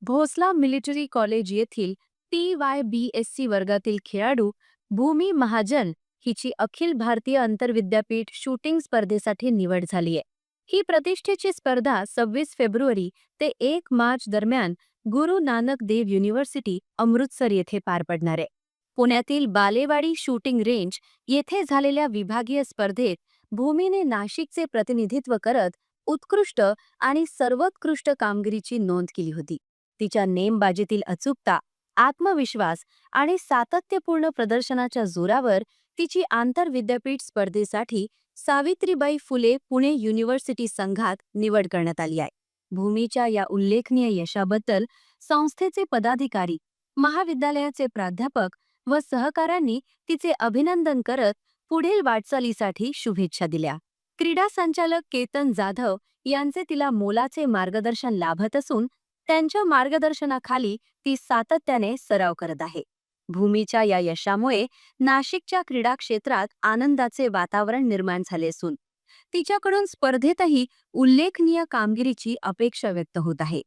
Bhosla military college येथील TYBSC वर्गातील खेळाडू भूमी महाजन हिची अखिल भारतीय आंतरविद्यापीठ शूटिंग स्पर्धेसाठी निवड झाली आहे. ही प्रतिष्ठेची स्पर्धा 26 फेब्रुवारी ते 1 मार्च दरम्यान गुरु नानक देव युनिव्हर्सिटी अमृतसर येथे पार पडणार आहे. पुण्यातील बालेवाडी शूटिंग रेंज येथे झालेल्या विभागीय स्पर्धेत भूमीने नाशिकचे प्रतिनिधित्व करत उत्कृष्ट आणि सर्वोत्कृष्ट कामगिरीची नोंद केली होती. तिच्या नेमबाजीतील अचूकता, आत्मविश्वास आणि सातत्यपूर्ण प्रदर्शनाच्या जोरावर तिची आंतरविद्यापीठ स्पर्धेसाठी सावित्रीबाई फुले पुणे युनिव्हर्सिटी संघात निवड करण्यात आली आहे. भूमीच्या या उल्लेखनीय यशाबद्दल संस्थेचे पदाधिकारी, महाविद्यालयाचे प्राध्यापक व सहकाऱ्यांनी तिचे अभिनंदन करत पुढील वाटचालीसाठी शुभेच्छा दिल्या. क्रीडा संचालक केतन जाधव यांचे तिला मोलाचे मार्गदर्शन लाभत असून त्यांच्या मार्गदर्शनाखाली ती सातत्याने सराव करत आहे. भूमीच्या या यशामुळे नाशिकच्या क्रीडा क्षेत्रात आनंदाचे वातावरण निर्माण झाले असून तिच्याकडून स्पर्धेतही उल्लेखनीय कामगिरीची अपेक्षा व्यक्त होत आहे.